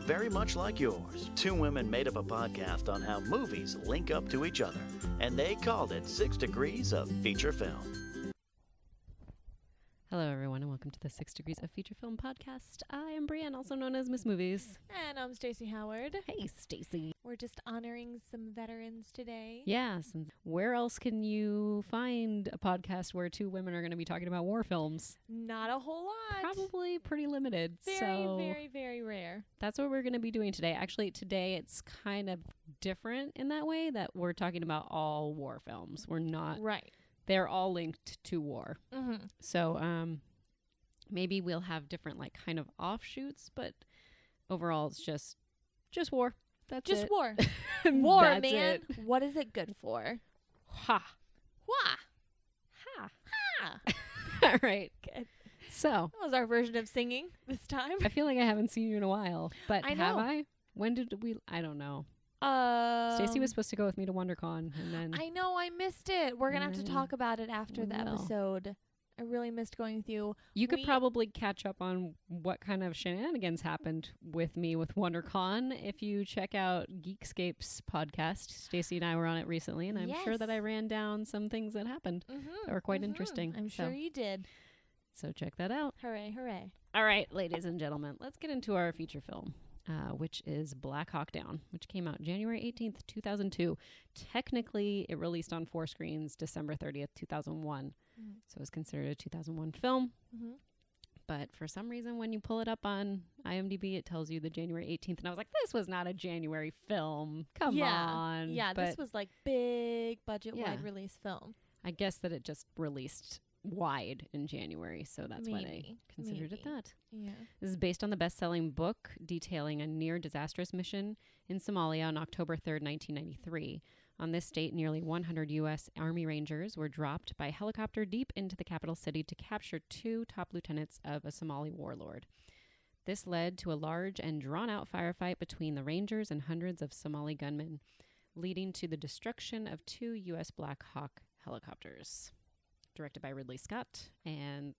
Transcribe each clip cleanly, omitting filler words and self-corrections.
very much like yours. Two women made up a podcast on how movies link up to each other, and they called it 6 Degrees of Feature Film. Hello, everyone, and welcome to the 6 Degrees of Feature Film podcast. I am Brienne, also known as Miss Movies. And I'm Stacey Howard. Hey, Stacey. We're just honoring some veterans today. Yes. And where else can you find a podcast where two women are going to be talking about war films? Not a whole lot. Probably pretty limited. Very rare. That's what we're going to be doing today. Actually, today it's kind of different in that way that we're talking about all war films. We're not... Right. They're all linked to war. Mm-hmm. So maybe we'll have different like kind of offshoots, but overall it's just war. That's just it. war. War, That's man. it. What is it good for? Ha. Wah. Ha. Ha. All right. Good. So That was our version of singing this time. I feel like I haven't seen you in a while, but I know. have I? When did we? I don't know. Stacey was supposed to go with me to WonderCon, and then I know, I missed it. We're going to have to talk about it after the Well. episode. I really missed going with you. you could probably catch up on what kind of shenanigans happened with me with WonderCon if you check out Geekscape's podcast. Stacey and I were on it recently, and I'm sure that I ran down some things that happened that were quite interesting. I'm sure you did. So check that out. Hooray, hooray. All right, ladies and gentlemen, let's get into our feature film, which is Black Hawk Down, which came out January 18th, 2002. Technically, it released on 4 screens December 30th, 2001. So it was considered a 2001 film. Mm-hmm. But for some reason, when you pull it up on IMDb, it tells you the January 18th. And I was like, this was not a January film. Come on. Yeah, But this was like big budget Yeah. wide release film. I guess that it just released wide in January. So that's why they considered it that. Yeah. This is based on the best-selling book detailing a near-disastrous mission in Somalia on October 3rd, 1993. On this date, nearly 100 U.S. Army Rangers were dropped by helicopter deep into the capital city to capture 2 top lieutenants of a Somali warlord. This led to a large and drawn-out firefight between the Rangers and hundreds of Somali gunmen, leading to the destruction of 2 U.S. Black Hawk helicopters. Directed by Ridley Scott, and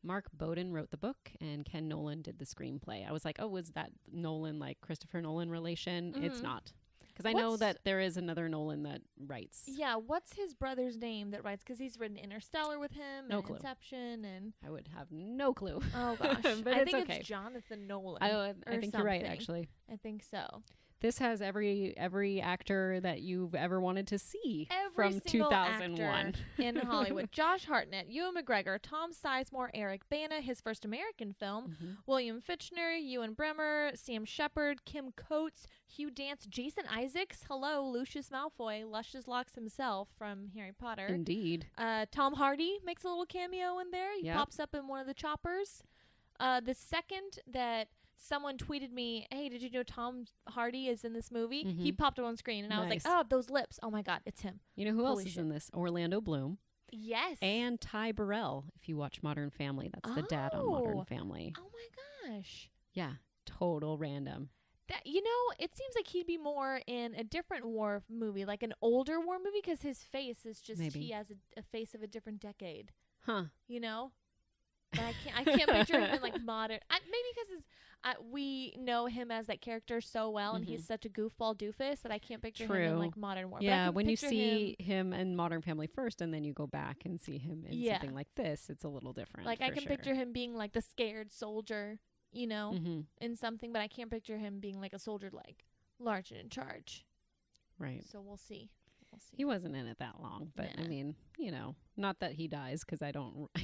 Mark Bowden wrote the book, and Ken Nolan did the screenplay. I was like, oh, was that Nolan, like Christopher Nolan relation? It's not. Because I know that there is another Nolan that writes. Yeah, what's his brother's name that writes? Because he's written Interstellar with him and Inception. And I would have no clue. Oh, gosh. But I it's think okay. it's Jonathan Nolan. I think you're right, actually. I think so. This has every actor that you've ever wanted to see Every from single 2001 actor in Hollywood. Josh Hartnett, Ewan McGregor, Tom Sizemore, Eric Bana, his first American film, William Fichtner, Ewan Bremer, Sam Shepard, Kim Coates, Hugh Dance, Jason Isaacs, hello, Lucius Malfoy, Luscious Locks himself from Harry Potter. Indeed. Tom Hardy makes a little cameo in there. He Yep. pops up in one of the choppers. The second that someone tweeted me, hey, did you know Tom Hardy is in this movie? He popped up on screen, and I was like, oh, those lips. Oh, my God, it's him. You know who else Holy is shit. in this? Orlando Bloom. Yes. And Ty Burrell, if you watch Modern Family. That's the dad on Modern Family. Oh, my gosh. Yeah, total random. That, you know, it seems like he'd be more in a different war movie, like an older war movie, because his face is just, he has a face of a different decade. Huh. You know? But I can't picture him in like modern. Maybe because we know him as that character so well, and he's such a goofball doofus that I can't picture him in like modern war. Yeah, when you see him in Modern Family first, and then you go back and see him in something like this, it's a little different. Like I can picture him being like the scared soldier, you know, in something, but I can't picture him being like a soldier, like large and in charge. Right. So we'll see. He wasn't in it that long, but I mean, you know, not that he dies, because I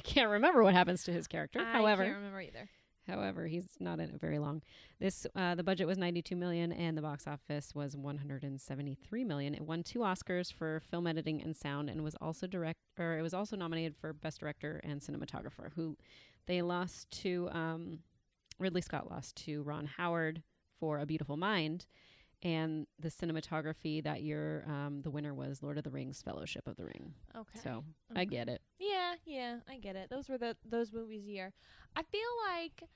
can't remember what happens to his character. I can't remember either. However, he's not in it very long. This the budget was $92 million, and the box office was $173 million. It won 2 Oscars for film editing and sound, and was also it was also nominated for Best Director and Cinematographer. Who they lost to Ridley Scott lost to Ron Howard for A Beautiful Mind. And the cinematography that year, the winner was Lord of the Rings, Fellowship of the Ring. Okay. So I get it. Yeah, I get it. Those were those movies' year. I feel like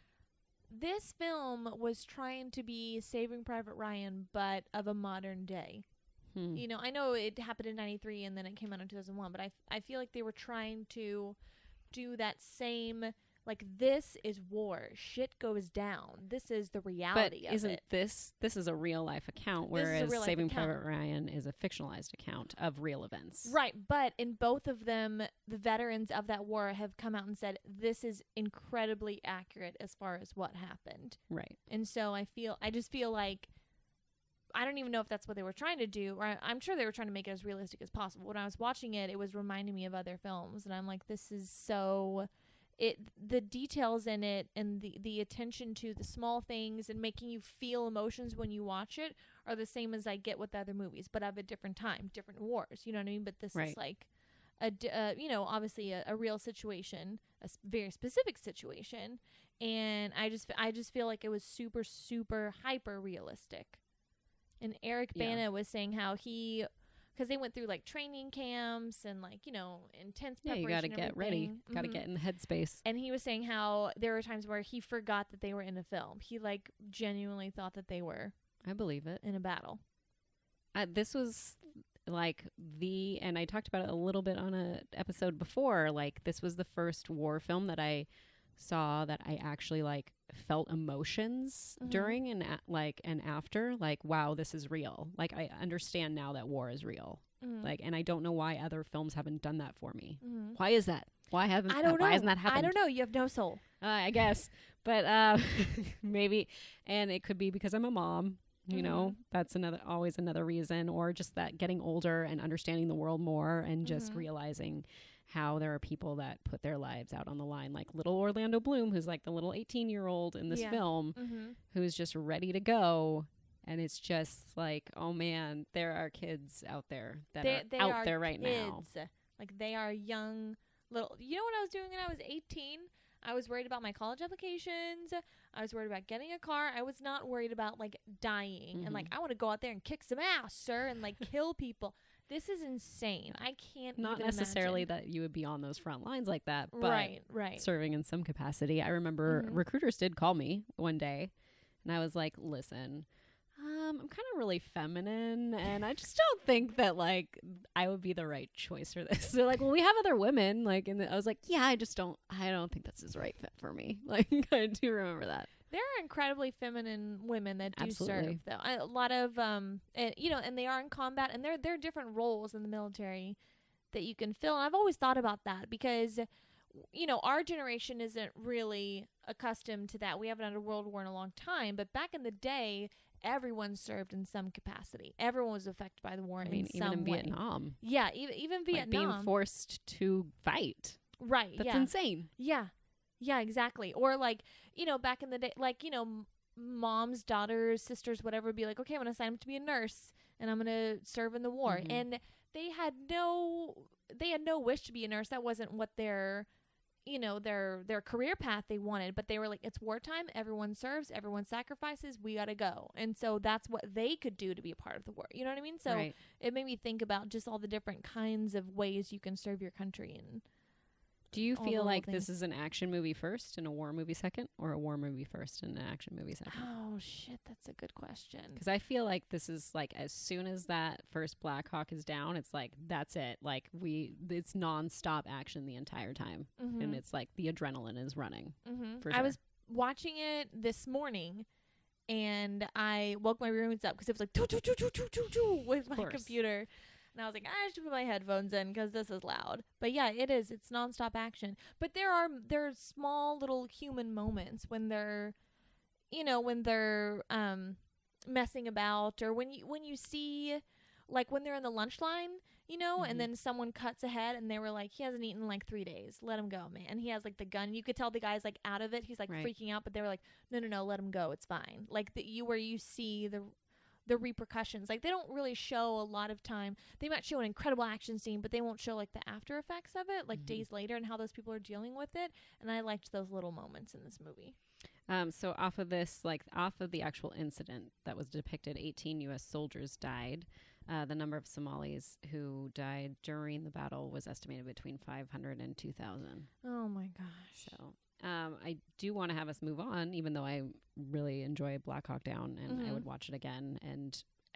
this film was trying to be Saving Private Ryan, but of a modern day. You know, I know it happened in 93 and then it came out in 2001, but I feel like they were trying to do that same Like, this is war. Shit goes down. This is the reality of it. This is a real life account, whereas Saving Private Ryan is a fictionalized account of real events. Right, but in both of them, the veterans of that war have come out and said this is incredibly accurate as far as what happened. Right. And so I just feel like, I don't even know if that's what they were trying to do, or I'm sure they were trying to make it as realistic as possible. When I was watching it, it was reminding me of other films, and I'm like, this is so... the details in it and the attention to the small things and making you feel emotions when you watch it are the same as I get with the other movies, but of a different time, different wars. You know what I mean? But this is like obviously a real situation, a very specific situation, and I just feel like it was super, super hyper realistic. And Eric Bana was saying how he, because they went through like training camps and like, intense preparation. Yeah, you got to get ready. Got to get in the headspace. And he was saying how there were times where he forgot that they were in a film. He like genuinely thought that they were. I believe it. In a battle. This was like and I talked about it a little bit on a episode before. Like, this was the first war film that I saw that I actually like felt emotions during and and after, like, wow, this is real. Like, I understand now that war is real. Like, and I don't know why other films haven't done that for me. Why is that? Why hasn't that happened? I don't know. You have no soul. I guess. But maybe, and it could be because I'm a mom, you know, that's always another reason, or just that getting older and understanding the world more and just realizing how there are people that put their lives out on the line, like little Orlando Bloom, who's like the little 18-year-old in this film, who's just ready to go. And it's just like, oh man, there are kids out there that are out there right now. Like, they are young little. You know what I was doing when I was 18? I was worried about my college applications. I was worried about getting a car. I was not worried about like dying and like, I want to go out there and kick some ass, sir, and like kill people. This is insane. I can't Not even necessarily imagine. that you would be on those front lines like that, but right. serving in some capacity. I remember recruiters did call me one day, and I was like, listen, I'm kind of really feminine, and I just don't think that like I would be the right choice for this. They're like, well, we have other women, like, and I was like, yeah, I don't think this is the right fit for me. Like, I do remember that. There are incredibly feminine women that do Absolutely. serve, though. A lot of, and they are in combat, and there are different roles in the military that you can fill. And I've always thought about that because, our generation isn't really accustomed to that. We haven't had a world war in a long time, but back in the day, everyone served in some capacity. Everyone was affected by the war in some even in way. Vietnam. Yeah, even Vietnam. Like being forced to fight. Right, That's insane. Yeah. Yeah, exactly. Or like, back in the day, like, moms, daughters, sisters, whatever, would be like, okay, I'm going to sign up to be a nurse and I'm going to serve in the war. And they had no wish to be a nurse. That wasn't what their career path they wanted, but they were like, it's wartime. Everyone serves, everyone sacrifices. We got to go. And so that's what they could do to be a part of the war. You know what I mean? So it made me think about just all the different kinds of ways you can serve your country. And do you feel like this is an action movie first and a war movie second, or a war movie first and an action movie second? Oh, shit. That's a good question. Because I feel like this is like, as soon as that first Black Hawk is down, it's like, that's it. Like, it's nonstop action the entire time. And it's like the adrenaline is running. For sure. I was watching it this morning and I woke my roommates up because it was like, with my computer. And I was like, I should put my headphones in because this is loud. But yeah, it is. It's nonstop action. But there are small little human moments when they're messing about, or when you see, like when they're in the lunch line, and then someone cuts ahead and they were like, he hasn't eaten in like 3 days. Let him go, man. And he has like the gun. You could tell the guy's like out of it. He's like freaking out, but they were like, no, let him go. It's fine. Like where you see the repercussions. Like, they don't really show a lot of time. They might show an incredible action scene, but they won't show like the after effects of it, like days later, and how those people are dealing with it. And I liked those little moments in this movie. So off of the actual incident that was depicted, 18 U.S. soldiers died. The number of Somalis who died during the battle was estimated between 500 and 2,000. Oh my gosh. So I do want to have us move on, even though I really enjoy Black Hawk Down, and I would watch it again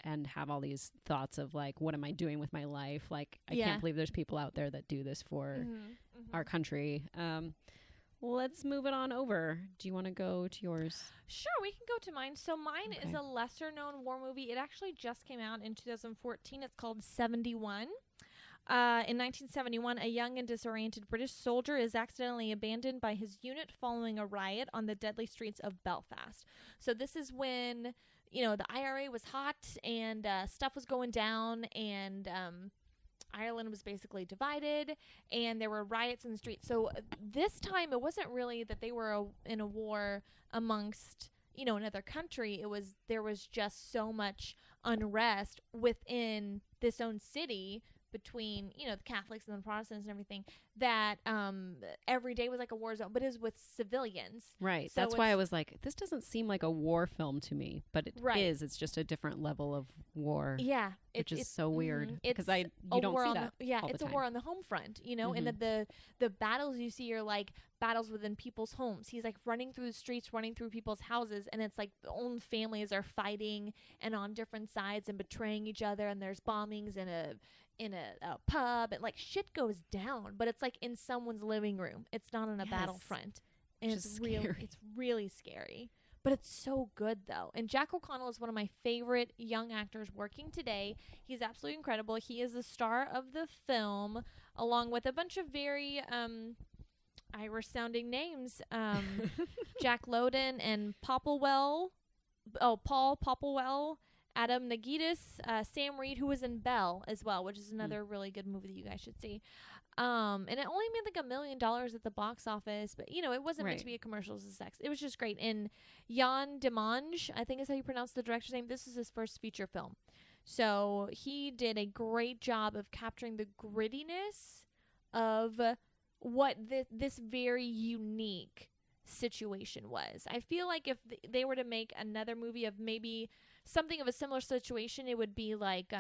and have all these thoughts of like, what am I doing with my life? Like, I can't believe there's people out there that do this for our country. let's move it on over. Do you want to go to yours? Sure, we can go to mine. So mine is a lesser known war movie. It actually just came out in 2014. It's called 71. In 1971, a young and disoriented British soldier is accidentally abandoned by his unit following a riot on the deadly streets of Belfast. So this is when, the IRA was hot and stuff was going down, and Ireland was basically divided, and there were riots in the streets. So this time, it wasn't really that they were in a war amongst, another country. There was just so much unrest within this own city between, the Catholics and the Protestants and everything, that every day was like a war zone, but it was with civilians. Right. So that's why I was like, this doesn't seem like a war film to me, but it is. It's just a different level of war. Yeah. Which is so weird because you don't see that. It's a war on the home front, and the battles you see are like battles within people's homes. He's like running through the streets, running through people's houses, and it's like the own families are fighting and on different sides and betraying each other, and there's bombings in a pub, and like shit goes down, but it's like in someone's living room. It's not on a battlefront, and it's really scary. But it's so good though. And Jack O'Connell is one of my favorite young actors working today. He's absolutely incredible. He is the star of the film, along with a bunch of very Irish sounding names. Jack Lowden and Paul Popplewell, Adam Nagitis, Sam Reed, who was in Belle as well, which is another really good movie that you guys should see. And it only made like $1 million at the box office, but it wasn't meant to be a commercial. It was just great. And Jan Demange, I think is how you pronounce the director's name. This is his first feature film. So he did a great job of capturing the grittiness of what this very unique situation was. I feel like if they were to make another movie of maybe something of a similar situation, it would be like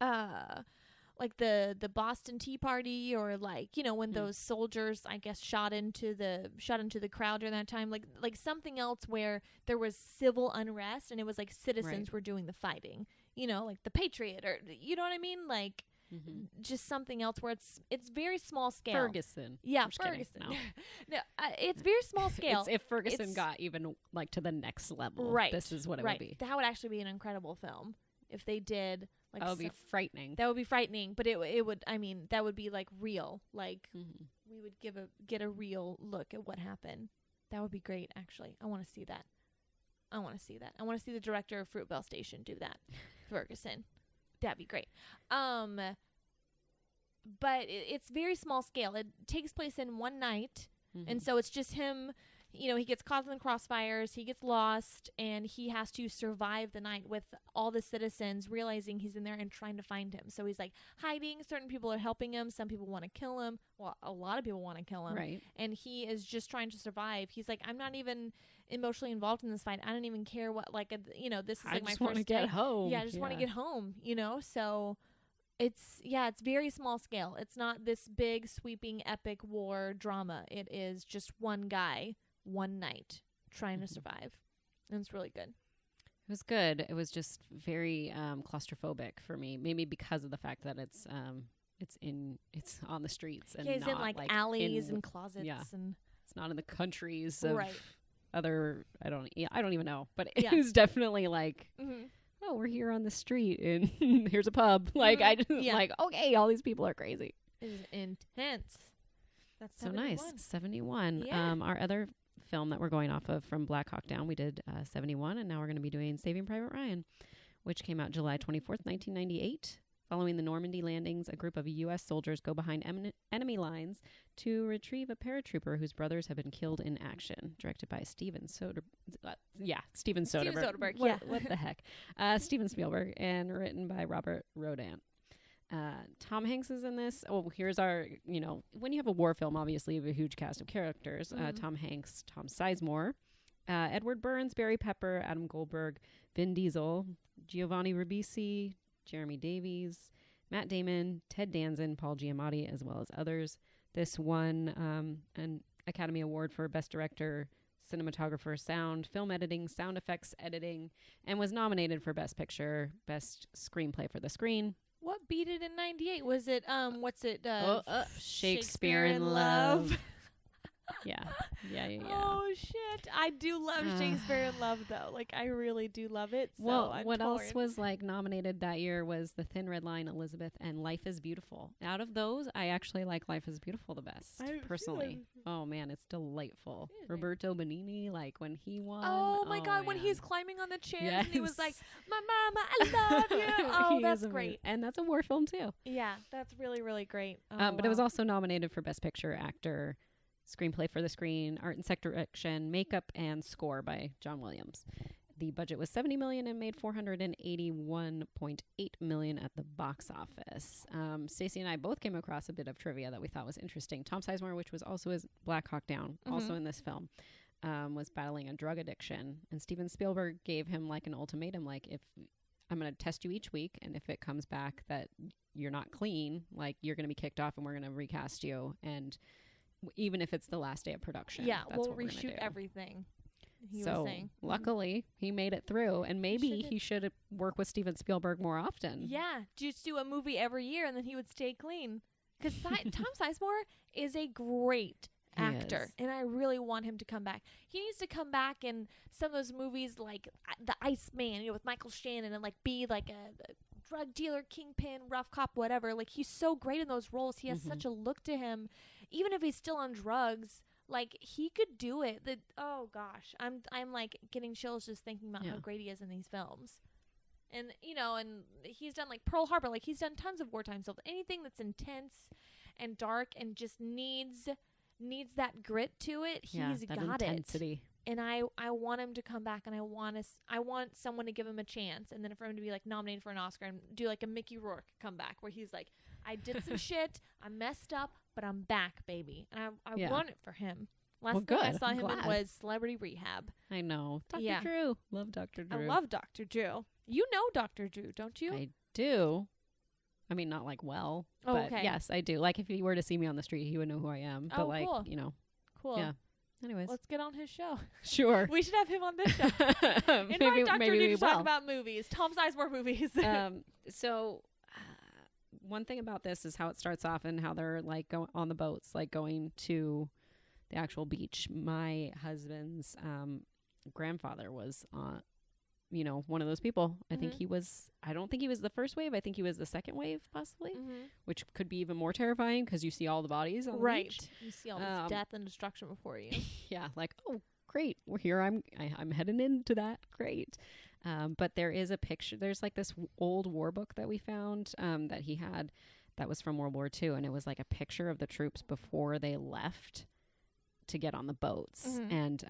the Boston Tea Party, or like when those soldiers, I guess, shot into the crowd during that time, like something else where there was civil unrest and it was like citizens were doing the fighting, like The Patriot, or you know what I mean, like just something else where it's very small scale. Ferguson. Yeah, Ferguson. No, it's very small scale. If Ferguson got even like to the next level, right? This is what it would be. That would actually be an incredible film if they did. Like, that would be frightening. That would be frightening, but it would. I mean, that would be like real. Like we would get a real look at what happened. That would be great. Actually, I want to see that. I want to see the director of Fruitvale Station do that. Ferguson. That'd be great. But it's very small scale. It takes place in one night, and so it's just him. He gets caught in the crossfires, he gets lost, and he has to survive the night with all the citizens realizing he's in there and trying to find him. So he's like hiding. Certain people are helping him. Some people want to kill him. Well, a lot of people want to kill him. Right. And he is just trying to survive. He's like, I'm not even emotionally involved in this fight. I don't even care what, this is like my first day. I just want to get home. Yeah, I just want to get home, So it's very small scale. It's not this big, sweeping, epic war drama. It is just one guy, one night, trying to survive. And it's really good. It was good. It was just very claustrophobic for me. Maybe because of the fact that it's on the streets and it's not in like alleys and closets. Yeah. And it's not in the countries of other. I don't even know. But it was definitely like. Oh, we're here on the street and here's a pub. Like I just like, okay, all these people are crazy. It is intense. That's so nice. 71. Yeah. Our other film that we're going off of from Black Hawk Down, we did 71, and now we're going to be doing Saving Private Ryan, which came out July 24th, 1998. Following the Normandy landings, a group of U.S. soldiers go behind enemy lines to retrieve a paratrooper whose brothers have been killed in action. Directed by Steven Soderbergh. Steven Soderbergh. What the heck? Steven Spielberg, and written by Robert Rodan. Tom Hanks is in this. Oh, here's our, when you have a war film, obviously you have a huge cast of characters. Tom Hanks, Tom Sizemore, Edward Burns, Barry Pepper, Adam Goldberg, Vin Diesel, Giovanni Ribisi, Jeremy Davies, Matt Damon, Ted Danson, Paul Giamatti, as well as others. This won an Academy Award for Best Director, Cinematographer, Sound, Film Editing, Sound Effects Editing, and was nominated for Best Picture, Best Screenplay for the Screen. What beat it in 98? Was it, Shakespeare in Love. Yeah. Oh shit! I do love Shakespeare in Love though. Like I really do love it. So Well, I'm what torn. else was like nominated that year was The Thin Red Line, Elizabeth, and Life is Beautiful. Out of those, I actually like Life is Beautiful the best, personally. Oh man, it's delightful. Really? Roberto Benigni, like when he won. Oh my god, when man. he's climbing on the chairs Yes. and he was like, "My mama, I love you." Oh, He that's is great. And that's a war film too. Yeah, that's really really great. Oh, But it was also nominated for Best Picture, Actor, Screenplay for the Screen, Art and Set Direction, Makeup, and Score by John Williams. The budget was $70 million and made $481.8 million at the box office. Stacey and I both came across a bit of trivia that we thought was interesting. Tom Sizemore, which was also his Black Hawk Down, also in this film, was battling a drug addiction. And Steven Spielberg gave him like an ultimatum, like, if I'm going to test you each week, and if it comes back that you're not clean, like, you're going to be kicked off and we're going to recast you. And even if it's the last day of production. Yeah, that's we'll what reshoot we're do. everything. He So was saying. luckily he made it through, and maybe he should work with Steven Spielberg more often. Yeah, just do a movie every year and then he would stay clean. Because Tom Sizemore is a great actor, and I really want him to come back. He needs to come back in some of those movies like The Iceman, you know, with Michael Shannon, and like be like a drug dealer, kingpin, rough cop, whatever. Like he's so great in those roles. He has such a look to him, even if he's still on drugs. Like he could do it. Oh gosh, I'm like getting chills just thinking about how great he is in these films. And you know, and he's done like Pearl Harbor. Like he's done tons of wartime stuff. Anything that's intense and dark and just needs that grit to it. He's that got intensity. it. And I want him to come back, and I want someone to give him a chance, and then for him to be like nominated for an Oscar and do like a Mickey Rourke comeback where he's like, I did some shit, I messed up, but I'm back, baby. And I want it for him. Last thing I saw him in was Celebrity Rehab. I know. Dr. Drew. Love Dr. Drew. I love Dr. Drew. You know Dr. Drew, don't you? I do. I mean, not like well, but yes, I do. Like if he were to see me on the street, he would know who I am. But like, cool. you know. Cool. Yeah. Anyways. Let's get on his show. Sure. We should have him on this show. Invite Dr. Drew to talk about movies. Tom Sizemore movies. So one thing about this is how it starts off and how they're like going on the boats, like going to the actual beach. My husband's grandfather was one of those people. I think I don't think he was the first wave. I think he was the second wave, possibly, which could be even more terrifying because you see all the bodies on the beach. You see all this death and destruction before you. Yeah, like, oh, great. We're here. I'm heading into that. Great. But there is a picture. There's like this old war book that we found that he had that was from World War II. And it was like a picture of the troops before they left to get on the boats. And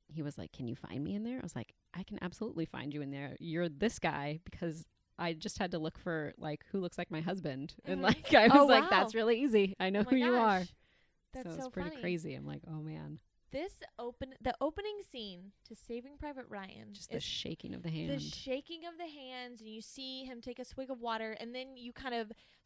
he was like, can you find me in there? I was like, I can absolutely find you in there. You're this guy, because I just had to look for like who looks like my husband. And like I was like, that's really easy. I know who you are. That's so it's pretty crazy. I'm like, oh man. The opening scene to Saving Private Ryan, just the shaking of the hand. The shaking of the hands, and you see him take a swig of water, and then you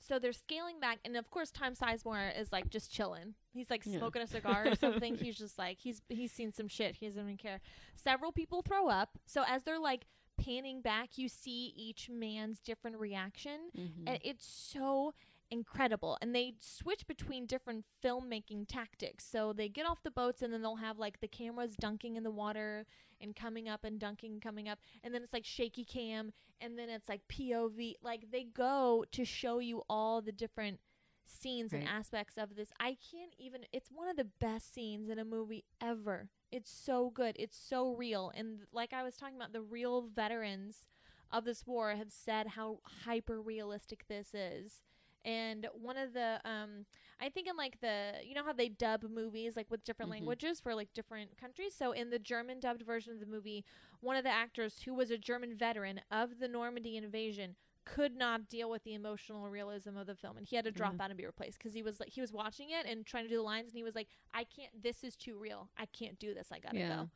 so they're scaling back, and of course Tom Sizemore is like just chilling. He's like smoking a cigar or something. He's just like he's seen some shit. He doesn't even care. Several people throw up. So as they're like panning back, you see each man's different reaction, and it's so incredible. And they switch between different filmmaking tactics. So they get off the boats, and then they'll have like the cameras dunking in the water and coming up and dunking, coming up, and then it's like shaky cam, and then it's like POV. Like they go to show you all the different scenes and aspects of this. It's one of the best scenes in a movie ever. It's so good. It's so real. And like I was talking about, the real veterans of this war have said how hyper realistic this is. And one of the, I think in like you know how they dub movies like with different languages for like different countries. So in the German dubbed version of the movie, one of the actors who was a German veteran of the Normandy invasion could not deal with the emotional realism of the film, and he had to drop out and be replaced because he was watching it and trying to do the lines, and he was like, I can't, this is too real. I can't do this. I gotta go.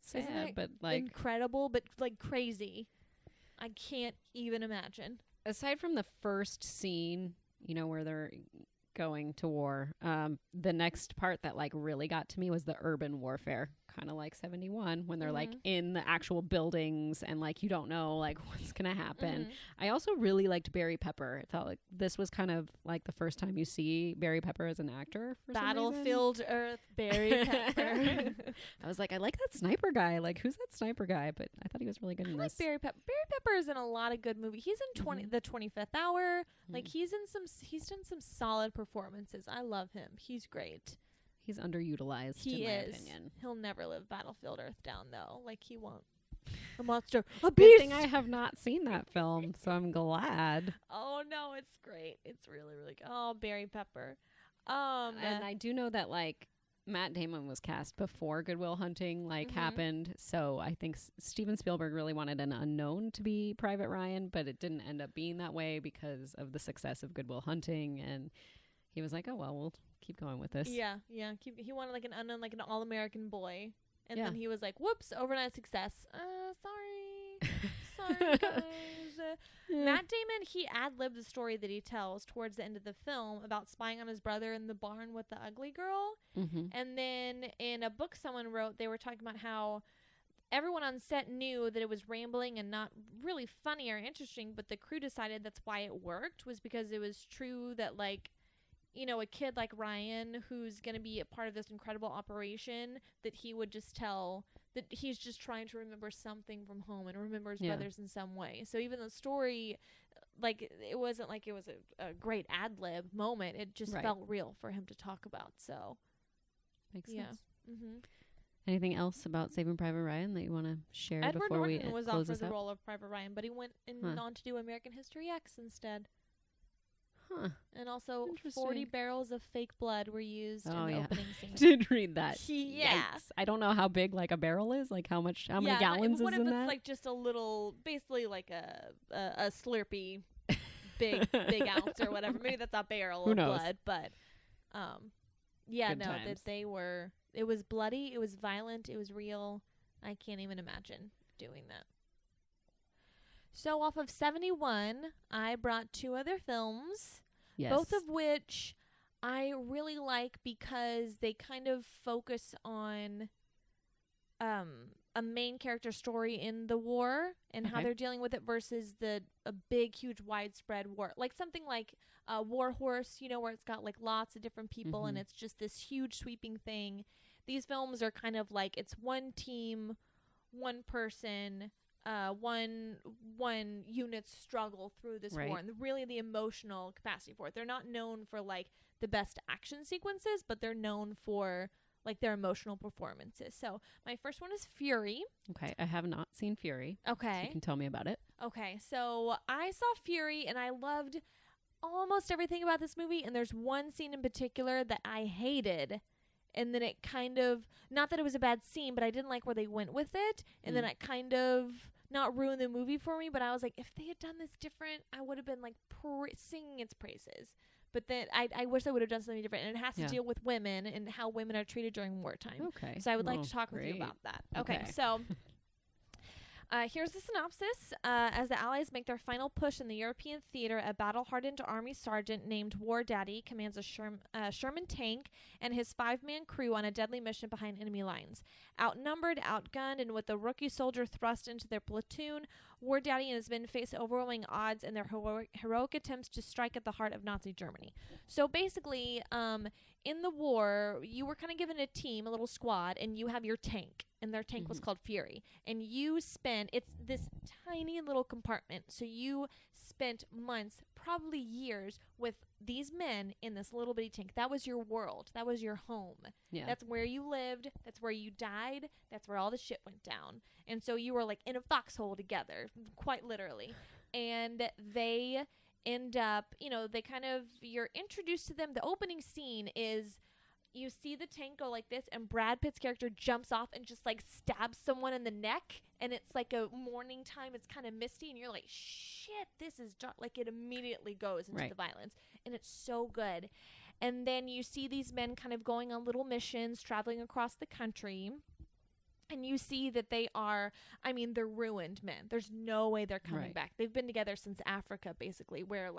Sad, Isn't that but like incredible, but like crazy. I can't even imagine. Aside from the first scene, where they're going to war, the next part that like really got to me was the urban warfare kind of like 71 when they're like Mhm. in the actual buildings and like you don't know like what's gonna happen. Mhm. I also really liked Barry Pepper. It felt like this was kind of like the first time you see Barry Pepper as an actor for Battlefield Earth, Barry Pepper. I was like, I like that sniper guy. Like, who's that sniper guy? But I thought he was really good I in like this. Barry Pepper. Barry Pepper is in a lot of good movies. He's in the 25th Hour. Like he's done some solid performances. I love him. He's great. He's underutilized He in my is. opinion. He'll never live Battlefield Earth down though. Like he won't. A monster. A Good beast. thing I have not seen that film, so I'm glad. Oh no, it's great. It's really, really good. Oh, Barry Pepper. And I do know that like Matt Damon was cast before Good Will Hunting happened, so I think Steven Spielberg really wanted an unknown to be Private Ryan, but it didn't end up being that way because of the success of Good Will Hunting, and he was like, oh well, we'll keep going with this. Yeah. He wanted like an unknown, like an all-American boy, and Yeah. then he was like, "Whoops, overnight success." Sorry, guys. Matt Damon, he ad-libbed the story that he tells towards the end of the film about spying on his brother in the barn with the ugly girl. Mm-hmm. And then in a book someone wrote, they were talking about how everyone on set knew that it was rambling and not really funny or interesting, but the crew decided that's why it worked, was because it was true that, like, you know, a kid like Ryan, who's going to be a part of this incredible operation, that he would just tell that he's just trying to remember something from home and remember his brothers in some way. So even the story, like, it wasn't like it was a great ad-lib moment. It just felt real for him to talk about. So makes sense. Mm-hmm. Anything else about Saving Private Ryan that you want to share Edward before Norton we was close offered this the up? role of Private Ryan, but he went on to do American History X instead. Huh. And also Interesting. 40 barrels of fake blood were used in the opening scene. Did read that. Yeah. Yikes. I don't know how big like a barrel is, like how many gallons what is if in it's that? like just a little, basically like a Slurpee big ounce or whatever. Maybe that's a barrel Who of knows? blood, but yeah, Good no, times. that it was bloody, it was violent, it was real. I can't even imagine doing that. So off of 71, I brought two other films. Yes. Both of which I really like because they kind of focus on a main character story in the war and how they're dealing with it versus a big, huge, widespread war. Like something like War Horse, you know, where it's got like lots of different people and it's just this huge sweeping thing. These films are kind of like it's one team, one person, one unit's struggle through this war, and really the emotional capacity for it. They're not known for like the best action sequences, but they're known for like their emotional performances. So my first one is Fury. Okay, I have not seen Fury. Okay. So you can tell me about it. Okay, so I saw Fury and I loved almost everything about this movie, and there's one scene in particular that I hated. And then it kind of, not that it was a bad scene, but I didn't like where they went with it. And then it kind of not ruined the movie for me, but I was like, if they had done this different, I would have been like singing its praises. But then I wish they would have done something different. And it has to deal with women and how women are treated during wartime. Okay. So I would like to talk with you about that. Okay. So here's the synopsis. As the Allies make their final push in the European theater, a battle-hardened army sergeant named War Daddy commands a Sherman tank and his 5-man crew on a deadly mission behind enemy lines. Outnumbered, outgunned, and with a rookie soldier thrust into their platoon, War Daddy and his men face overwhelming odds in their heroic attempts to strike at the heart of Nazi Germany. So basically, in the war, you were kind of given a team, a little squad, and you have your tank. And their tank was called Fury. And you it's this tiny little compartment. So you spent months, probably years, with these men in this little bitty tank. That was your world. That was your home. Yeah. That's where you lived. That's where you died. That's where all the shit went down. And so you were like in a foxhole together, quite literally. And they end up, you're introduced to them. The opening scene is, you see the tank go like this, and Brad Pitt's character jumps off and just like stabs someone in the neck, and it's like a morning time. It's kind of misty, and you're like, shit, this is like it immediately goes into the violence, and it's so good. And then you see these men kind of going on little missions, traveling across the country. And you see that they're ruined men. There's no way they're coming back. They've been together since Africa, basically, where,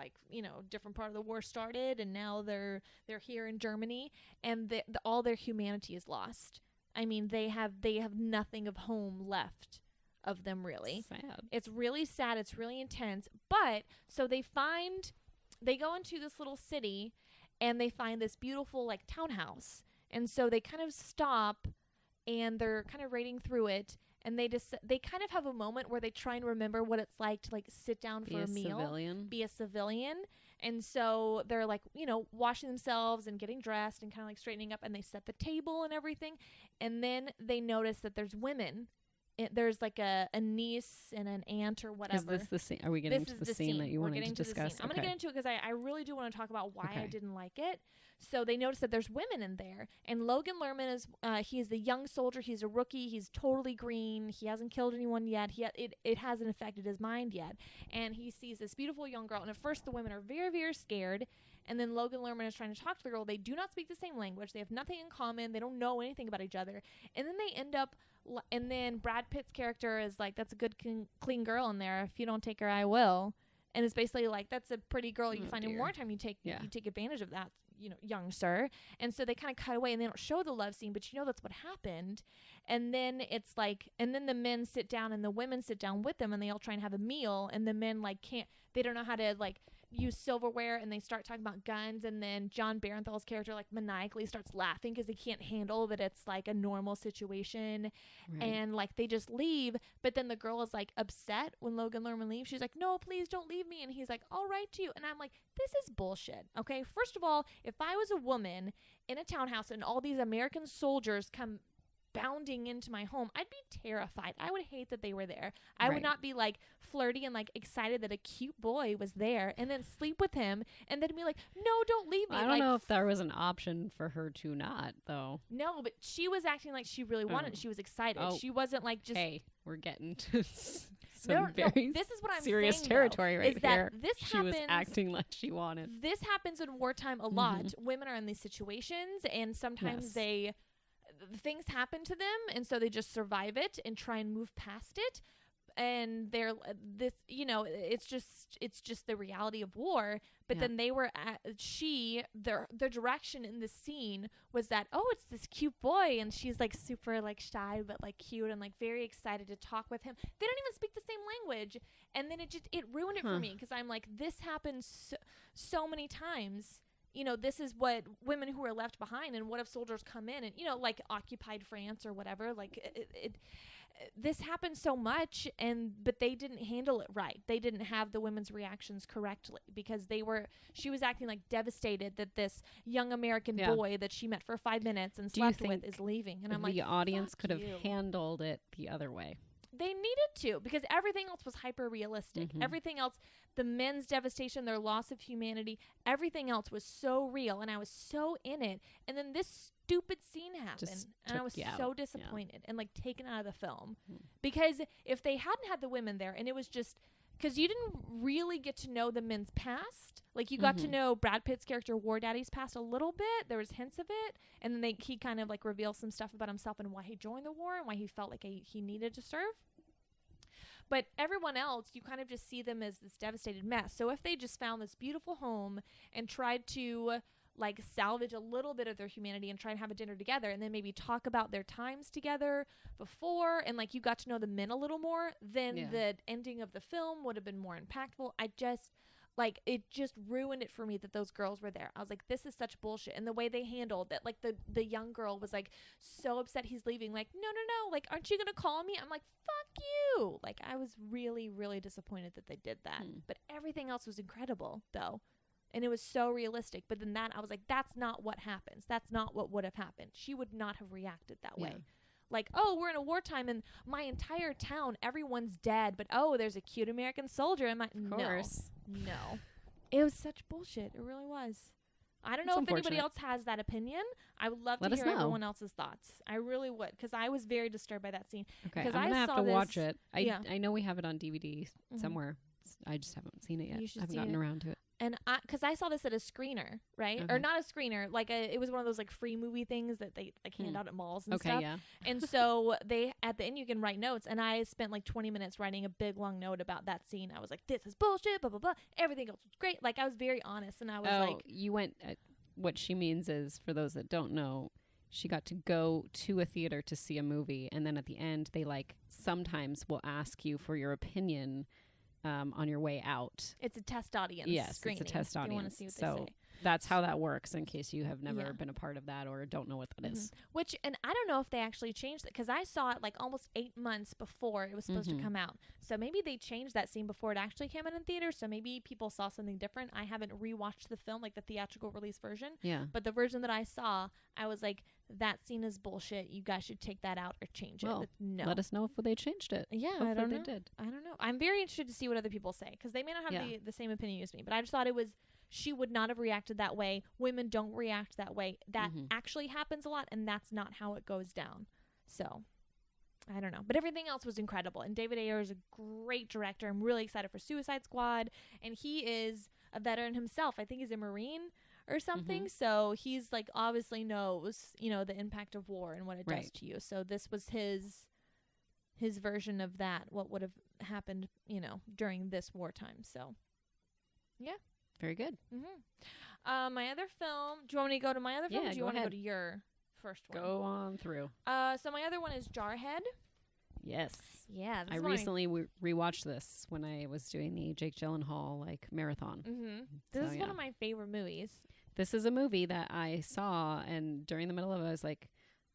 different part of the war started, and now they're here in Germany, and all their humanity is lost. I mean, they have nothing of home left of them, really. Sad. It's really sad. It's really intense. But so they go into this little city and they find this beautiful like townhouse. And so they kind of stop and they're kind of raiding through it. And they kind of have a moment where they try and remember what it's like to like sit down for a meal, be a civilian. And so they're like, you know, washing themselves and getting dressed and kind of like straightening up, and they set the table and everything. And then they notice that there's women. There's like a niece and an aunt or whatever. Is this the scene? Are we getting to the scene that you wanted to discuss? I'm going to get into it because I really do want to talk about why I didn't like it. So they notice that there's women in there. And Logan Lerman is, he's the young soldier. He's a rookie. He's totally green. He hasn't killed anyone yet. It hasn't affected his mind yet. And he sees this beautiful young girl. And at first the women are very, very scared. And then Logan Lerman is trying to talk to the girl. They do not speak the same language. They have nothing in common. They don't know anything about each other. And then they end up, and then Brad Pitt's character is like, that's a good, clean girl in there. If you don't take her, I will. And it's basically like, that's a pretty girl you find in wartime. You take advantage of that, you know, young sir. And so they kind of cut away and they don't show the love scene, but you know that's what happened. And then it's like, and then the men sit down and the women sit down with them and they all try and have a meal. And the men like they don't know how to like use silverware, and they start talking about guns. And then John Barenthal's character like maniacally starts laughing because he can't handle that it's like a normal situation. And like they just leave. But then the girl is like upset when Logan Lerman leaves. She's like, no, please don't leave me. And he's like, I'll write to you. And I'm like, this is bullshit. Okay, first of all, if I was a woman in a townhouse and all these American soldiers come bounding into my home, I'd be terrified. I would hate that they were there. I would not be like flirty and like excited that a cute boy was there and then sleep with him and then be like, no, don't leave me. I don't know if there was an option for her to not, though. No, but she was acting like she really wanted it. She was excited. She wasn't like just, hey, we're getting to some very this is what I'm serious saying, territory though, right is that here. She was acting like she wanted. This happens in wartime a lot. Women are in these situations and sometimes things happen to them, and so they just survive it and try and move past it. And they're this, you know, it's just the reality of war. But then they were the direction in this scene was that, oh, it's this cute boy, and she's like super like shy but like cute and like very excited to talk with him. They don't even speak the same language, and then it ruined it for me because I'm like, this happens so many times. You know, this is what women who are left behind, and what if soldiers come in and, you know, like occupied France or whatever, like this happens so much, but they didn't handle it right. They didn't have the women's reactions correctly because she was acting like devastated that this young American boy that she met for 5 minutes and slept with is leaving. And I'm like, the audience could have handled it the other way. They needed to, because everything else was hyper realistic. Everything else, the men's devastation, their loss of humanity, everything else was so real, and I was so in it. And then this stupid scene happened, and I was so disappointed and like taken out of the film. Because if they hadn't had the women there, and it was just because you didn't really get to know the men's past. Like, you got to know Brad Pitt's character War Daddy's past a little bit. There was hints of it, and then he kind of like reveals some stuff about himself and why he joined the war and why he felt like he needed to serve. But everyone else, you kind of just see them as this devastated mess. So if they just found this beautiful home and tried to like salvage a little bit of their humanity and try and have a dinner together, and then maybe talk about their times together before, and like you got to know the men a little more, then the ending of the film would have been more impactful. It just ruined it for me that those girls were there. I was like, this is such bullshit. And the way they handled that, like the young girl was like so upset he's leaving, like, no, like, aren't you gonna call me? I'm like, fuck you. Like, I was really, really disappointed that they did that. But everything else was incredible though. And it was so realistic. But then I was like, that's not what happens. That's not what would have happened. She would not have reacted that way. Like, oh, we're in a wartime and my entire town, everyone's dead. But, oh, there's a cute American soldier. Of course. No. It was such bullshit. It really was. I don't know if anybody else has that opinion. I would love to hear everyone else's thoughts. I really would, because I was very disturbed by that scene. Okay, I'm going to have to watch it. I know we have it on DVD somewhere. I just haven't seen it yet. I haven't gotten around to it. And because I saw this at a screener, right? Or not a screener, like it was one of those like free movie things that they like hand out at malls and stuff. And so at the end you can write notes, and I spent like 20 minutes writing a big long note about that scene. I was like, this is bullshit, blah blah blah. Everything else was great. Like, I was very honest, and I was like, you went. What she means is, for those that don't know, she got to go to a theater to see a movie, and then at the end they like sometimes will ask you for your opinion on your way out. It's a test audience. Yes, screening. it's a test audience. You want to see what so they say. that's how that works, in case you have never been a part of that or don't know what that is. Which, and I don't know if they actually changed it, because I saw it like almost 8 months before it was supposed to come out. So maybe they changed that scene before it actually came out in theaters. So maybe people saw something different. I haven't rewatched the film, like the theatrical release version. Yeah. But the version that I saw, I was like, that scene is bullshit. You guys should take that out or change it. But no. Let us know if they changed it. Yeah, Hopefully I don't know. they did. I don't know. I'm very interested to see what other people say, because they may not have the same opinion as me. But I just thought it was, she would not have reacted that way. Women don't react that way. That actually happens a lot, and that's not how it goes down. So, I don't know. But everything else was incredible. And David Ayer is a great director. I'm really excited for Suicide Squad. And he is a veteran himself. I think he's a Marine or something. So he's like obviously knows, you know, the impact of war and what it does to you. So this was his version of that, what would have happened, you know, during this wartime. So, yeah. Very good. My other film. Do you want me to go to my other film? Yeah, Or do you want to go to your first one? Go on through. So my other one is Jarhead. Yes. Yeah. I recently rewatched this when I was doing the Jake Gyllenhaal like marathon. This is one of my favorite movies. This is a movie that I saw, and during the middle of it, I was like,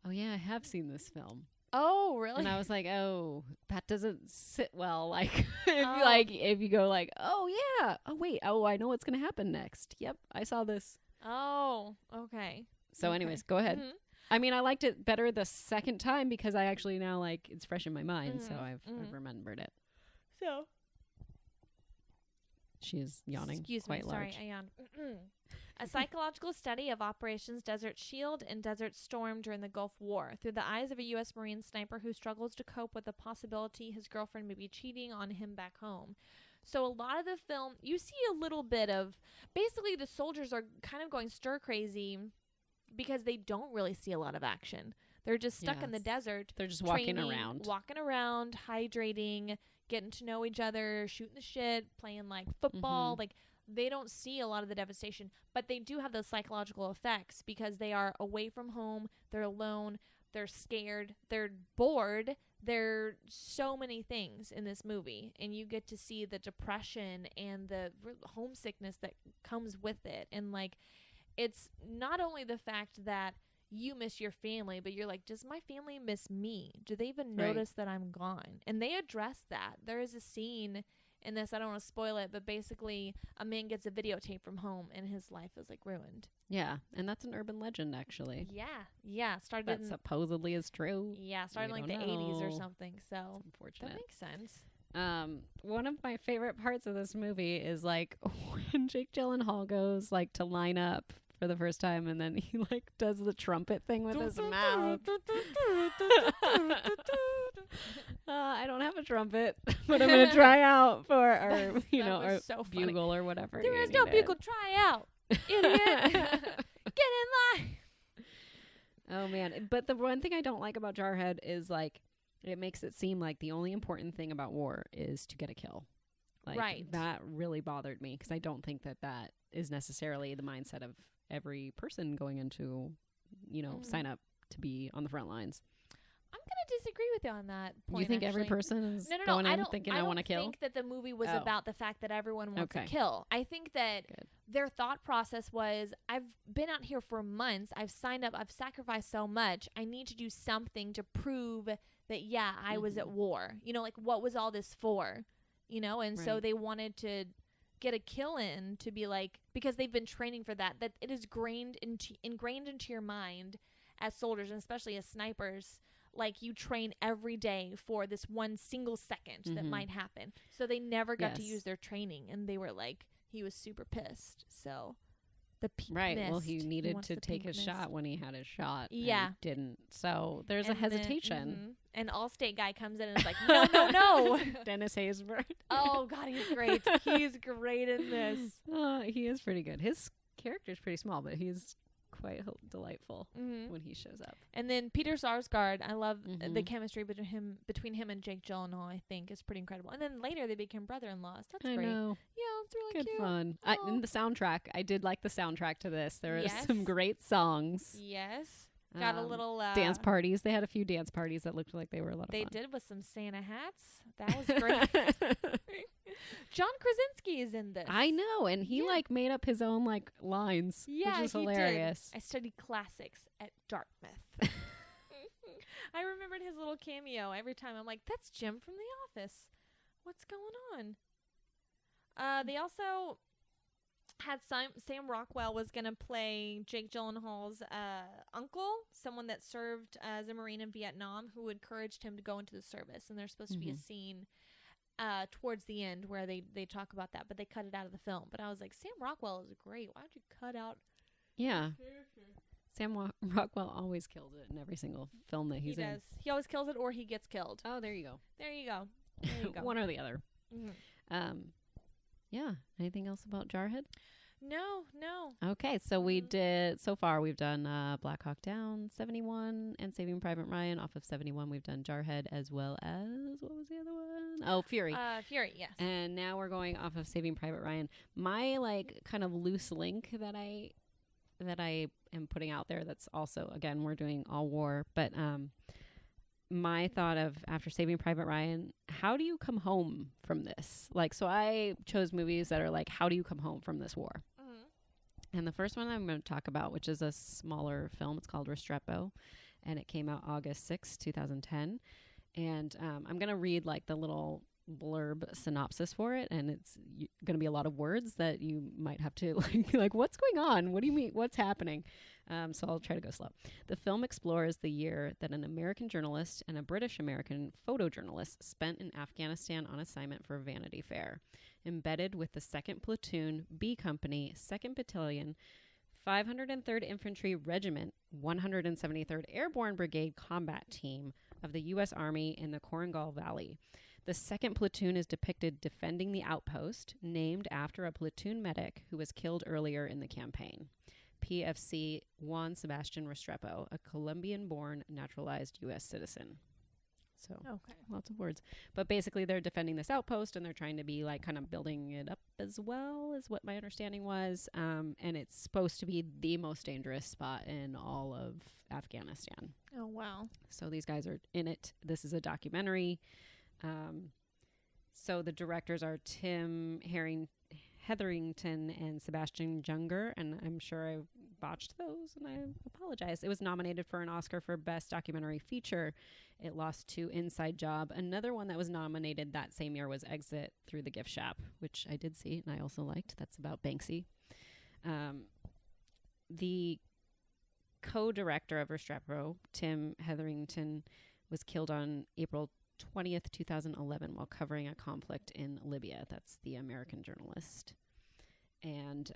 "Oh yeah, I have seen this film." Oh, really? And I was like, "Oh, that doesn't sit well." Like, if you go like, "Oh yeah, oh wait, oh I know what's gonna happen next." Yep, I saw this. Oh, okay. So, anyways, go ahead. I mean, I liked it better the second time because I actually now like it's fresh in my mind, so I've remembered it. So, she is yawning. Excuse quite me, large. sorry, I yawned. A psychological study of Operations Desert Shield and Desert Storm during the Gulf War through the eyes of a U.S. Marine sniper who struggles to cope with the possibility his girlfriend may be cheating on him back home. So a lot of the film, you see a little bit of, basically the soldiers are kind of going stir crazy because they don't really see a lot of action. They're just stuck in the desert. They're just walking around, hydrating, getting to know each other, shooting the shit, playing like football. Like, they don't see a lot of the devastation, but they do have those psychological effects because they are away from home, they're alone, they're scared, they're bored. There are so many things in this movie, and you get to see the depression and the homesickness that comes with it. And like, it's not only the fact that you miss your family, but you're like, does my family miss me? Do they even notice that I'm gone? And they address that. There is a scene in this, I don't want to spoil it, but basically a man gets a videotape from home and his life is like ruined. Yeah, and that's an urban legend actually. Yeah. Started that supposedly is true. Yeah, started in like the 80s or something. So that's unfortunate. That makes sense. One of my favorite parts of this movie is like when Jake Gyllenhaal goes like to line up for the first time, and then he like does the trumpet thing with his mouth. I don't have a trumpet, but I'm gonna try out for our, our so bugle or whatever. There is no bugle. Try out, idiot. Get in line. Oh man! But the one thing I don't like about Jarhead is like it makes it seem like the only important thing about war is to get a kill. Like, that really bothered me because I don't think that is necessarily the mindset of every person going into, sign up to be on the front lines. I'm going to disagree with you on that point. You think every person is going in thinking I want to kill? I don't think that the movie was about the fact that everyone wants to kill. I think that their thought process was, I've been out here for months. I've signed up. I've sacrificed so much. I need to do something to prove that, I was at war. Like, what was all this for? And so they wanted to get a kill in to be like, because they've been training for that it is ingrained into your mind as soldiers, and especially as snipers. Like, you train every day for this one single second that might happen. So they never got to use their training, and they were like, he was super pissed. So the pink mist. Well, he needed to take his shot when he had his shot. Yeah. And didn't. So there's a hesitation. And Allstate guy comes in and is like, no. Dennis Haysbert. Oh, God, he's great. He's great in this. He is pretty good. His character's pretty small, but he's quite delightful when he shows up. And then Peter Sarsgaard, I love the chemistry between him and Jake Gyllenhaal, I think, is pretty incredible. And then later they became brother-in-laws. That's great. Know. Yeah, it's really good cute. Fun. In the soundtrack, I did like the soundtrack to this. There are some great songs. Yes. Got a little dance parties. They had a few dance parties that looked like they were a lot of fun. They did with some Santa hats. That was great. John Krasinski is in this. I know, and he like made up his own like lines, which is hilarious. Did. I studied classics at Dartmouth. I remembered his little cameo every time. I'm like, that's Jim from The Office. What's going on? They also had Sam Rockwell was going to play Jake Gyllenhaal's uncle, someone that served as a Marine in Vietnam who encouraged him to go into the service. And there's supposed to be a scene towards the end where they talk about that, but they cut it out of the film. But I was like, Sam Rockwell is great. Why don't you cut out? Yeah. Sam Rockwell always kills it in every single film that he's in. He does. He always kills it or he gets killed. Oh, there you go. There you go. There you go. One or the other. Mm-hmm. Yeah. Anything else about Jarhead? No. Okay, so we've done Black Hawk Down 71 and Saving Private Ryan. Off of 71 we've done Jarhead, as well as, what was the other one? Oh, Fury. Fury, yes. And now we're going off of Saving Private Ryan. My like kind of loose link that I am putting out there, that's also, again, we're doing all war, but my thought of after Saving Private Ryan, how do you come home from this? Like, so I chose movies that are like, how do you come home from this war? And the first one I'm going to talk about, which is a smaller film, it's called Restrepo, and it came out August 6, 2010. And I'm going to read like the little blurb synopsis for it, and it's going to be a lot of words that you might have to like be like, what's going on? What do you mean? What's happening? So I'll try to go slow. The film explores the year that an American journalist and a British-American photojournalist spent in Afghanistan on assignment for Vanity Fair. Embedded with the 2nd Platoon, B Company, 2nd Battalion, 503rd Infantry Regiment, 173rd Airborne Brigade Combat Team of the U.S. Army in the Korengal Valley. The 2nd Platoon is depicted defending the outpost, named after a platoon medic who was killed earlier in the campaign. PFC Juan Sebastian Restrepo, a Colombian-born naturalized U.S. citizen. So, lots of words. But basically, they're defending this outpost, and they're trying to be, like, kind of building it up as well, is what my understanding was. And it's supposed to be the most dangerous spot in all of Afghanistan. Oh, wow. So these guys are in it. This is a documentary. So the directors are Tim Hetherington and Sebastian Junger, and I'm sure I botched those, and I apologize. It was nominated for an Oscar for Best Documentary Feature. It lost to Inside Job. Another one that was nominated that same year was Exit Through the Gift Shop, which I did see, and I also liked. That's about Banksy. The co-director of Restrepo, Tim Hetherington, was killed on April 20th, 2011 while covering a conflict in Libya. That's the American journalist. And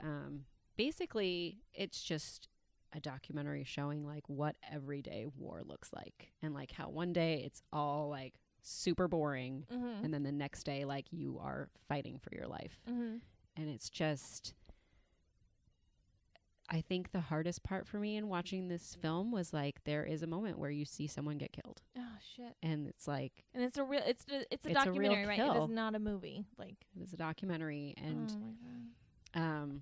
basically, it's just a documentary showing like what everyday war looks like, and like how one day it's all like super boring, and then the next day like you are fighting for your life. And it's just, I think the hardest part for me in watching this film was like there is a moment where you see someone get killed. Oh shit. And it's like, and it's a documentary, right? It is not a movie. Like, it is a documentary. And oh my God.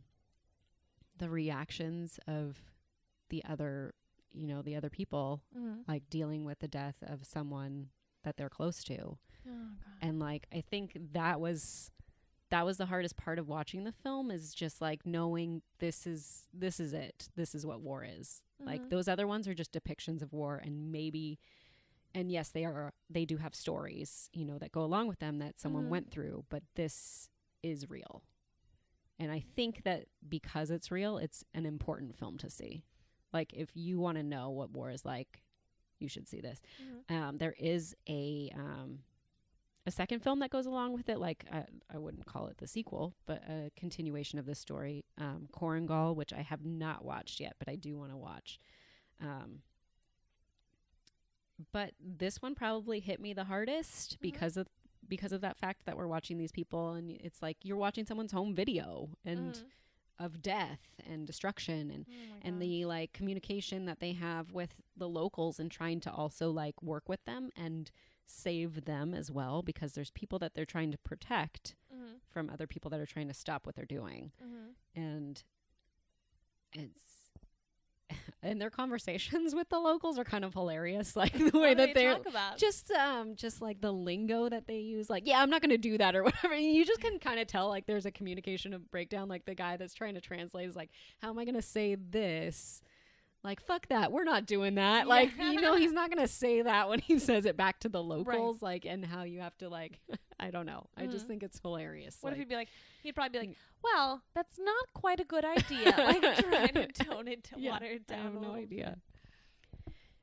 The reactions of the other people, like dealing with the death of someone that they're close to. Oh God. And like I think that was the hardest part of watching the film, is just like knowing this is it. This is what war is. Like those other ones are just depictions of war, and yes, they do have stories, that go along with them that someone went through, but this is real. And I think that because it's real, it's an important film to see. Like if you want to know what war is like, you should see this. There is a second film that goes along with it. Like I wouldn't call it the sequel, but a continuation of this story, Korengal, which I have not watched yet, but I do want to watch. But this one probably hit me the hardest because of that fact that we're watching these people, and it's like you're watching someone's home video and of death and destruction, and the like communication that they have with the locals, and trying to also like work with them and save them as well, because there's people that they're trying to protect from other people that are trying to stop what they're doing. And it's and their conversations with the locals are kind of hilarious. Like the way What do that they they're talk about? just like the lingo that they use. Like, yeah, I'm not going to do that or whatever. And you just can kind of tell like there's a communication breakdown. Like the guy that's trying to translate is like, how am I going to say this? Like, fuck that. We're not doing that. Yeah. Like, he's not going to say that when he says it back to the locals. Right. Like, and how you have to, like, I don't know. I just think it's hilarious. What like, if he'd be like, he'd probably be like, well, that's not quite a good idea. Like, trying to tone it to water it down. I have no idea.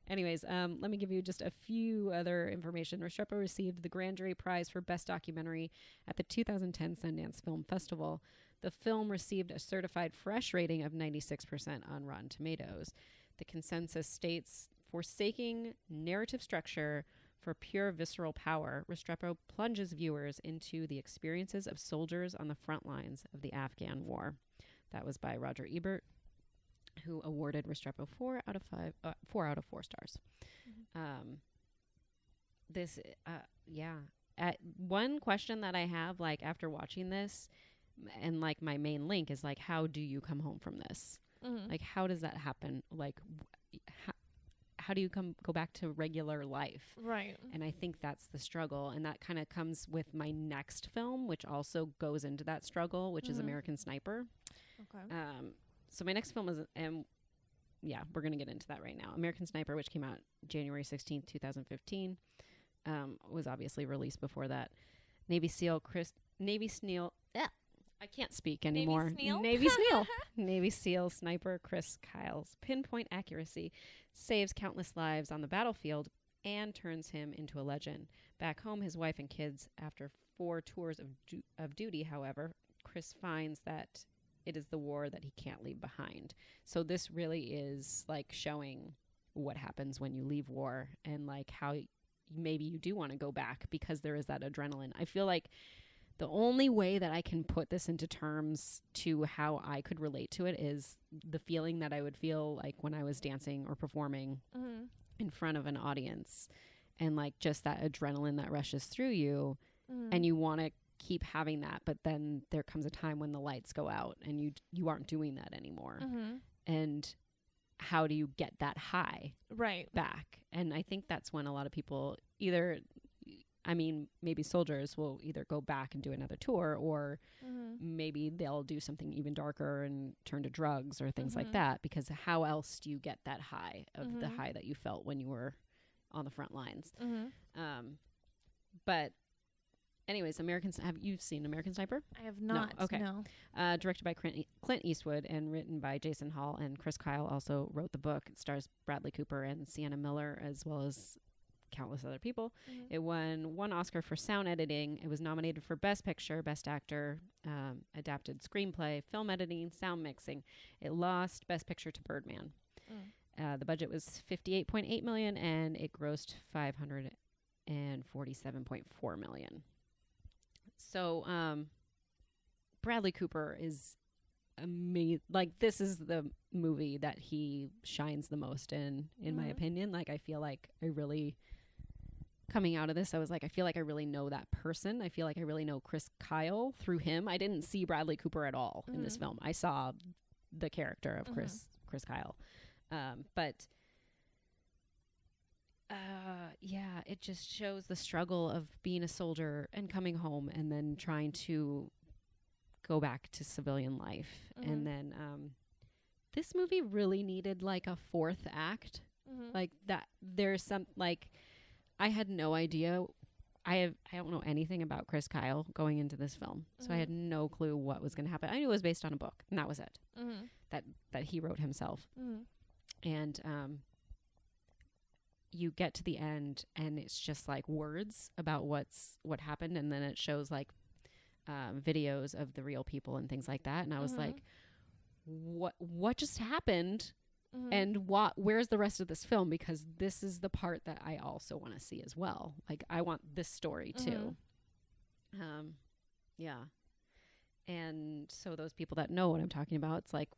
Anyways, let me give you just a few other information. Restrepo received the Grand Jury Prize for Best Documentary at the 2010 Sundance Film Festival. The film received a certified fresh rating of 96% on Rotten Tomatoes. The consensus states, forsaking narrative structure for pure visceral power, Restrepo plunges viewers into the experiences of soldiers on the front lines of the Afghan war. That was by Roger Ebert, who awarded Restrepo 4 out of 4 stars. One question that I have, like, after watching this, and like my main link is like, how do you come home from this? Like, how does that happen? Like, how do you go back to regular life? Right. And I think that's the struggle. And that kind of comes with my next film, which also goes into that struggle, which is American Sniper. Okay. So my next film is, we're going to get into that right now. American Sniper, which came out January 16th, 2015, was obviously released before that. Navy SEAL I can't speak anymore. Navy SEAL sniper Chris Kyle's pinpoint accuracy saves countless lives on the battlefield and turns him into a legend. Back home, his wife and kids, after 4 tours of duty, however, Chris finds that it is the war that he can't leave behind. So this really is like showing what happens when you leave war and like how maybe you do want to go back because there is that adrenaline. I feel like the only way that I can put this into terms to how I could relate to it is the feeling that I would feel like when I was dancing or performing in front of an audience, and like just that adrenaline that rushes through you and you want to keep having that. But then there comes a time when the lights go out and you aren't doing that anymore. And how do you get that high back? And I think that's when a lot of people maybe soldiers will either go back and do another tour, or maybe they'll do something even darker and turn to drugs or things like that, because how else do you get that high of the high that you felt when you were on the front lines? But anyways, have you seen American Sniper? I have not. No. Okay. No. Directed by Clint Eastwood and written by Jason Hall, and Chris Kyle also wrote the book. It stars Bradley Cooper and Sienna Miller, as well as countless other people. It won 1 Oscar for sound editing. It was nominated for Best Picture, Best Actor, Adapted Screenplay, Film Editing, Sound Mixing. It lost Best Picture to Birdman. The budget was $58.8 million, and it grossed $547.4 million. So Bradley Cooper is amazing. Like, this is the movie that he shines the most in my opinion. Like, I feel like coming out of this, I was like, I feel like I really know that person. I feel like I really know Chris Kyle through him. I didn't see Bradley Cooper at all in this film. I saw the character of Chris Kyle. It just shows the struggle of being a soldier and coming home and then trying to go back to civilian life. And then this movie really needed like a 4th act. Like that there's some, like, I had no idea. I don't know anything about Chris Kyle going into this film. So I had no clue what was going to happen. I knew it was based on a book, and that was it. That he wrote himself. And you get to the end and it's just like words about what happened, and then it shows like videos of the real people and things like that, and I was like, what just happened? And where's the rest of this film? Because this is the part that I also want to see as well. Like, I want this story too. And so those people that know what I'm talking about, it's like,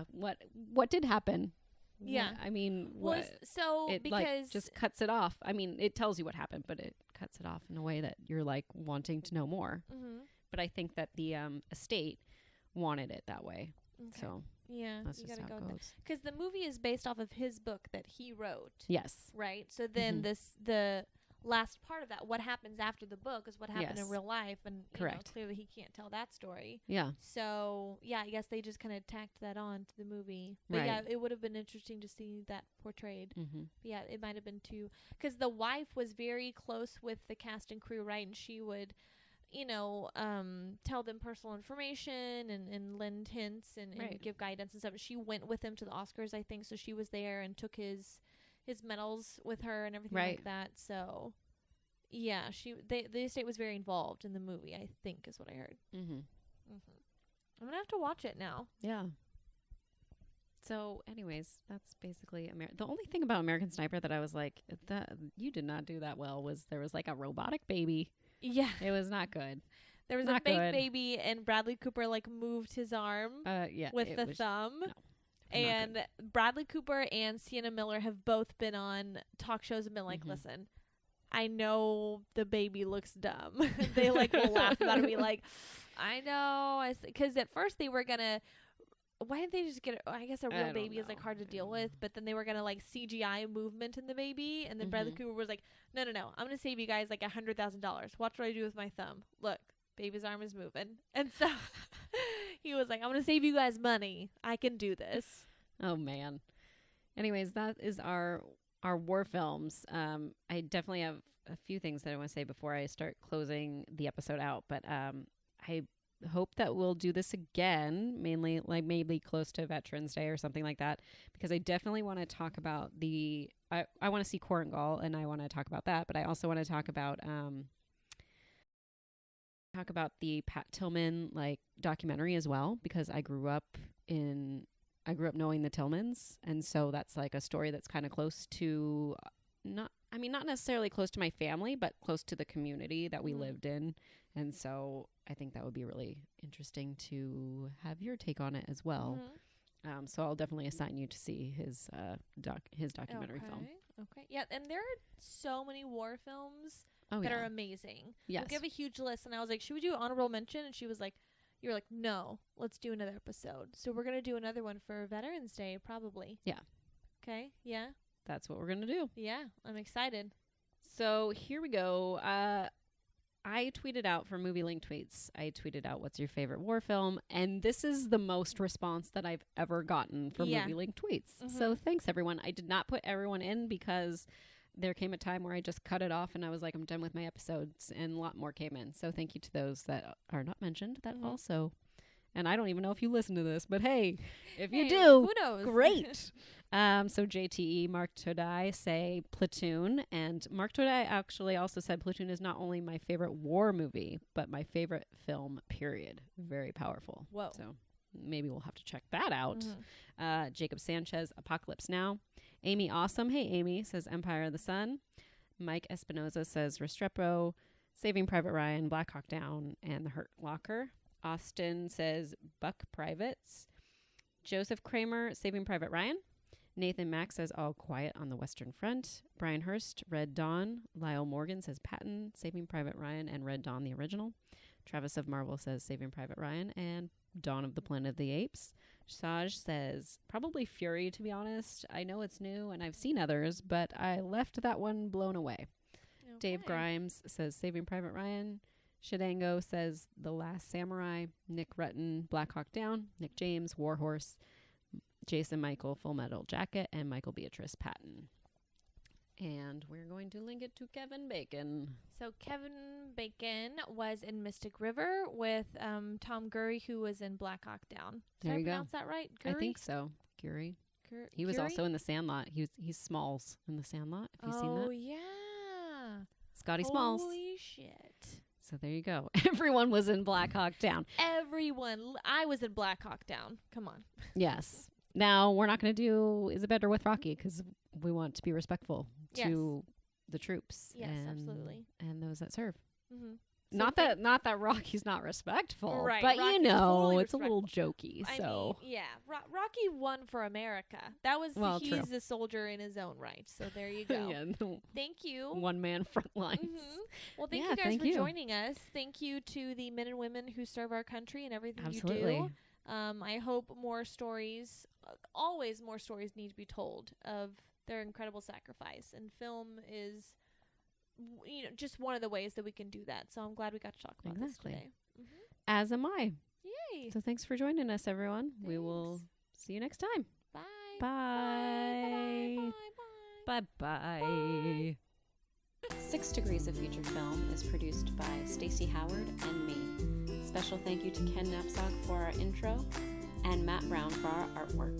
what did happen? Yeah. I mean, it because like just cuts it off. I mean, it tells you what happened, but it cuts it off in a way that you're like wanting to know more. But I think that the estate wanted it that way. Okay. So yeah, that's you just gotta how go it with goes. because the movie is based off of his book that he wrote, Yes. right? So then the last part of that, what happens after the book, is what happened in Yes. real life, and Correct. clearly he can't tell that story. Yeah. So yeah, I guess they just kind of tacked that on to the movie. But yeah, Right. it would have been interesting to see that portrayed. Mm-hmm. But yeah, it might have been too, because the wife was very close with the cast and crew, right? And she would, tell them personal information and lend hints and Right. give guidance and stuff. She went with him to the Oscars, I think, so she was there and took his medals with her and everything Right. like that. So yeah, the estate was very involved in the movie, I think, is what I heard. Mm-hmm. I'm gonna have to watch it now. Yeah. So, anyways, that's basically the only thing about American Sniper that I was like, that you did not do that well was there was like a robotic baby. Yeah, It was not good. there was Not a fake good. baby, and Bradley Cooper like moved his arm Yeah. with it the was, thumb. no, And Bradley Cooper and Sienna Miller have both been on talk shows and been like, Mhm. listen, I know the baby looks dumb. They like will laugh about it and be like, I know. Because at first they were going to, why didn't they just get, I guess a I real don't baby is like know. hard to deal with. But then they were going to like CGI movement in the baby. And then Bradley Mhm. Cooper was like, no. I'm going to save you guys like $100,000. Watch what I do with my thumb. Look, baby's arm is moving. And so he was like, I'm going to save you guys money. I can do this. Oh man. Anyways, that is our war films. I definitely have a few things that I want to say before I start closing the episode out, but I hope that we'll do this again, mainly like maybe close to Veterans Day or something like that, because I definitely want to talk about I want to see Korengal and I want to talk about that, but I also want to talk about the Pat Tillman like documentary as well, because I grew up knowing the Tillmans, and so that's like a story that's kind of close to not necessarily close to my family, but close to the community that we Mhm. lived in. And so I think that would be really interesting to have your take on it as well. Mhm. So I'll definitely assign you to see his documentary film. Okay. Yeah, and there are so many war films Oh that yeah. are amazing. Yes. We give a huge list, and I was like, should we do honorable mention? And she was like, you were like, no, let's do another episode. So we're going to do another one for Veterans Day, probably. Yeah. Okay. Yeah. That's what we're going to do. Yeah. I'm excited. So here we go. I tweeted out for Movie Link Tweets. I tweeted out, what's your favorite war film? And this is the most response that I've ever gotten for Yeah. Movie Link Tweets. Mhm. So thanks, everyone. I did not put everyone in because there came a time where I just cut it off and I was like, I'm done with my episodes. And a lot more came in. So thank you to those that are not mentioned that Mhm. also. And I don't even know if you listen to this, but hey, if you Hey, do, who knows? great. So JTE, Mark Todai say Platoon, and Mark Todai actually also said Platoon is not only my favorite war movie, but my favorite film, period. Very powerful. Whoa. So maybe we'll have to check that out. Mhm. Jacob Sanchez, Apocalypse Now. Amy Awesome, hey Amy, says Empire of the Sun. Mike Espinoza says Restrepo, Saving Private Ryan, Black Hawk Down, and The Hurt Locker. Austin says Buck Privates. Joseph Kramer, Saving Private Ryan. Nathan Mack says All Quiet on the Western Front. Brian Hurst, Red Dawn. Lyle Morgan says Patton, Saving Private Ryan, and Red Dawn, the original. Travis of Marvel says Saving Private Ryan and Dawn of the Planet of the Apes. Saj says probably Fury, to be honest. I know it's new and I've seen others, but I left that one blown away. Dave Okay. Grimes says Saving Private Ryan. Shidango says The Last Samurai. Nick Rutten, Black Hawk Down. Nick James, Warhorse. Jason Michael, Full Metal Jacket. And Michael Beatrice, Patton. And we're going to link it to Kevin Bacon. So Kevin Bacon was in Mystic River with Tom Gurry, who was in Black Hawk Down. Did There I you go. pronounce that right? I Gurry? think so. Guri. He was Gurry? also in The Sandlot. He's Smalls in The Sandlot. Have you seen Oh, that? yeah. Scotty Smalls. Holy shit. So there you go. Everyone was in Black Hawk Down. Everyone. I was in Black Hawk Down. Come on. Yes. Now, we're not going to do Is It Better with Rocky because we want to be respectful Yes. to the troops. Yes, and, absolutely. And those that serve. Mm-hmm. Not that Rocky's not respectful, Right, but Rocky's you know, totally it's a little jokey. I So mean, yeah, Rocky won for America. That was Well, he's true. a soldier in his own right. So there you go. yeah, the Thank you. one man front lines. Mhm. Well, thank Yeah, you guys thank for you. joining us. Thank you to the men and women who serve our country and everything you Absolutely. do. I hope more stories, always more stories need to be told of their incredible sacrifice. And film is, just one of the ways that we can do that. So I'm glad we got to talk about this today. As am I. Yay. So thanks for joining us, everyone. Thanks. We will see you next time. Bye. Bye. Bye. Bye. 6 Degrees of Feature Film is produced by Stacey Howard and me. Special thank you to Ken Knapsack for our intro and Matt Brown for our artwork.